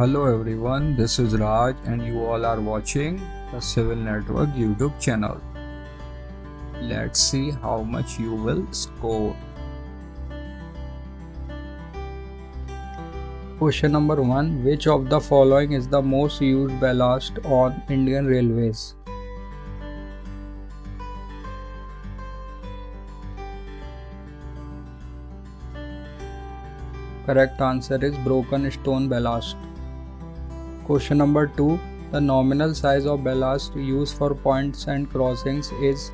Hello everyone, this is Raj and you all are watching the Civil Network YouTube channel. Let's see how much you will score. Question number 1. Which of the following is the most used ballast on Indian Railways? Correct answer is broken stone ballast. Question number 2. The nominal size of ballast used for points and crossings is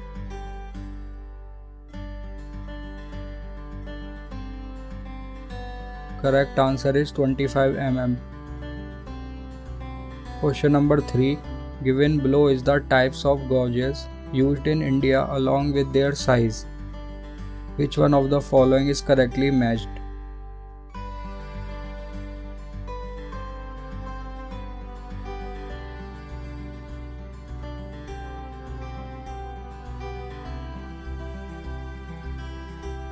correct answer is 25 mm. Question number 3. Given below is the types of gauges used in India along with their size. Which one of the following is correctly matched?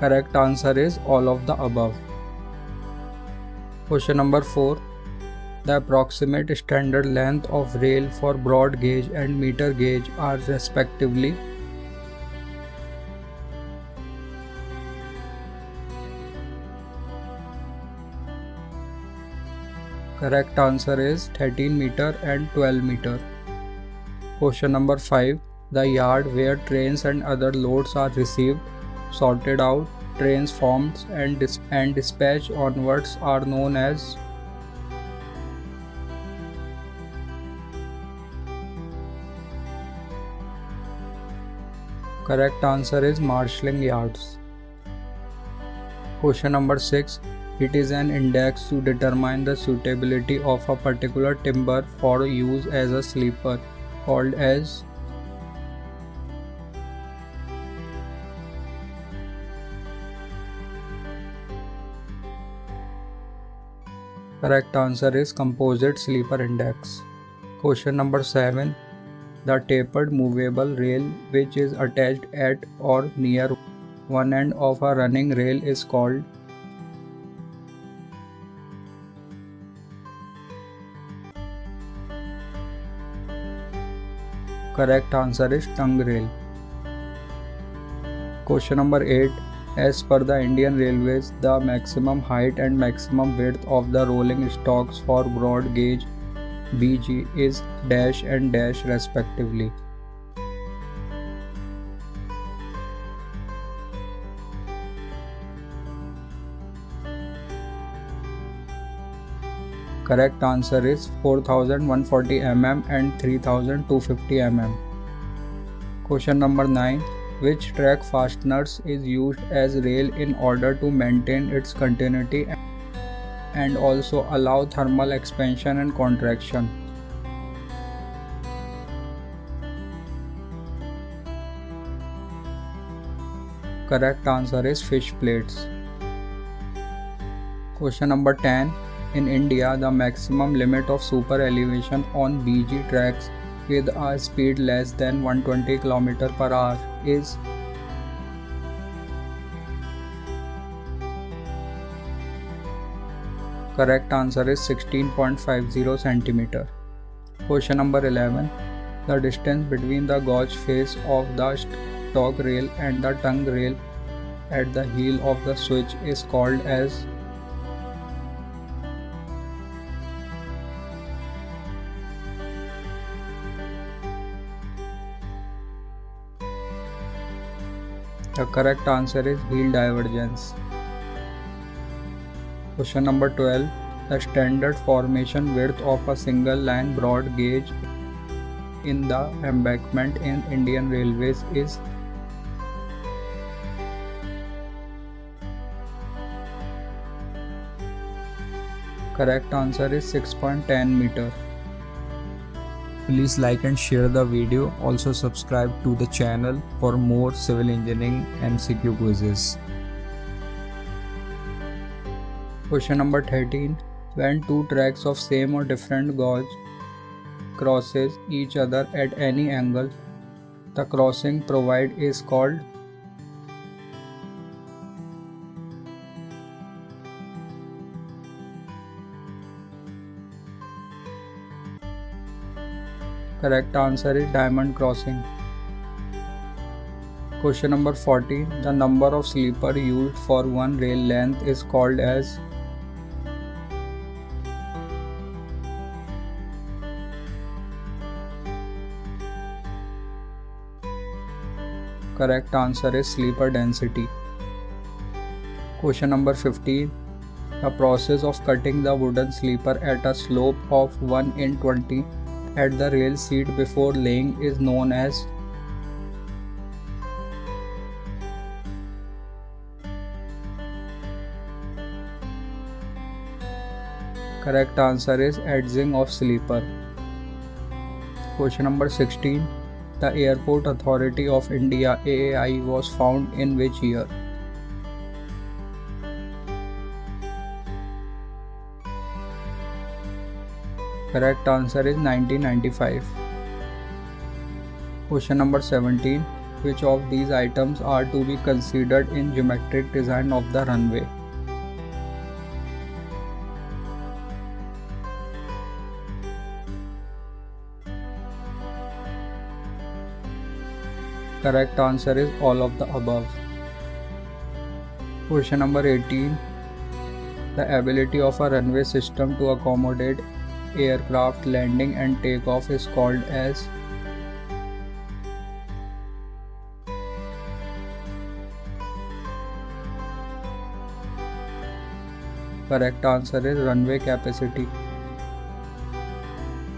Correct answer is all of the above. Question number 4. The approximate standard length of rail for broad gauge and meter gauge are respectively. Correct answer is 13 meter and 12 meter. Question number 5. The yard where trains and other loads are received, sorted out, transformed and dispatched onwards are known as. Correct answer is marshalling yards. Question number 6. It is an index to determine the suitability of a particular timber for use as a sleeper, called as. Correct answer is composite sleeper index. Question number 7. The tapered movable rail which is attached at or near one end of a running rail is called. Correct answer is tongue rail. Question number 8. As per the Indian Railways, the maximum height and maximum width of the rolling stocks for broad gauge BG is dash and dash respectively. Correct answer is 4140 mm and 3250 mm. Question number 9. Which track fasteners is used as rail in order to maintain its continuity and also allow thermal expansion and contraction? Correct answer is fish plates. Question number 10. In India, the maximum limit of super elevation on BG tracks with a speed less than 120 km per hour is. Correct answer is 16.50 cm. Question number 11. The distance between the gauge face of the stock rail and the tongue rail at the heel of the switch is called as. The correct answer is heel divergence. Question number 12. The standard formation width of a single line broad gauge in the embankment in Indian Railways is. Correct answer is 6.10 meter. Please like and share the video. Also subscribe to the channel for more civil engineering MCQ quizzes. Question number 13. When two tracks of same or different gauge crosses each other at any angle, the crossing provided is called. Correct answer is diamond crossing. Question number 14. The number of sleeper used for one rail length is called as. Correct answer is sleeper density. Question number 15. The process of cutting the wooden sleeper at a slope of 1 in 20 at the rail seat before laying is known as. Correct answer is edging of sleeper. Question number 16. The Airport Authority of India AAI was found in which year? Correct answer is 1995. Question number 17. Which of these items are to be considered in geometric design of the runway? Correct answer is all of the above. Question number 18. The ability of a runway system to accommodate aircraft landing and takeoff is called as. Correct answer is runway capacity.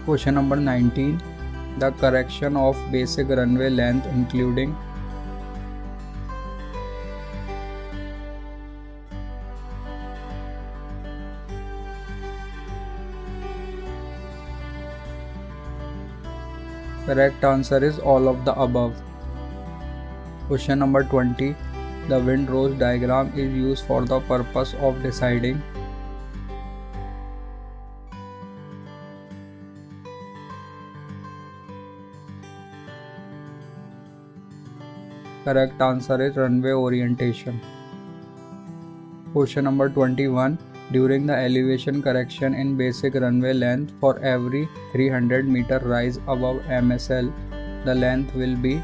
Question number 19. The correction of basic runway length including. Correct answer is all of the above. Question number 20. The windrow diagram is used for the purpose of deciding. Correct answer is runway orientation. Question number 21. During the elevation correction in basic runway length for every 300 meter rise above MSL, the length will be.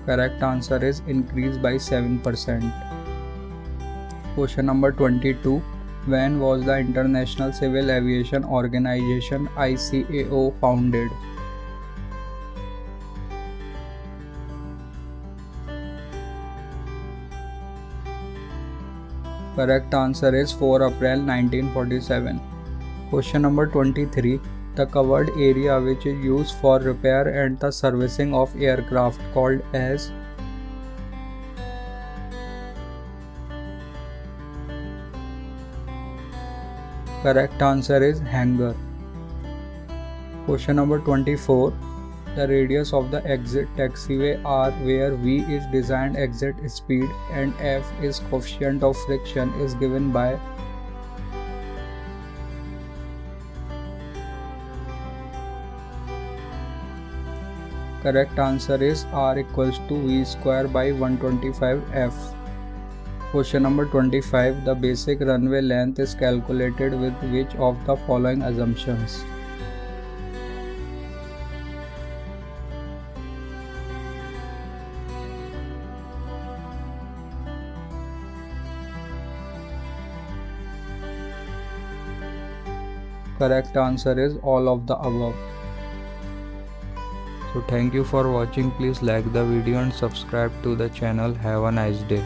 Correct answer is increased by 7%. Question number 22. When was the International Civil Aviation Organization ICAO founded? Correct answer is 4 April 1947. Question number 23. The covered area which is used for repair and the servicing of aircraft called as. Correct answer is hangar. Question number 24. The radius of the exit taxiway R where V is designed exit speed and F is coefficient of friction is given by. Correct answer is R equals to V square by 125 F. Question number 25. The basic runway length is calculated with which of the following assumptions? Correct answer is all of the above. So thank you for watching. Please like the video and subscribe to the channel. Have a nice day.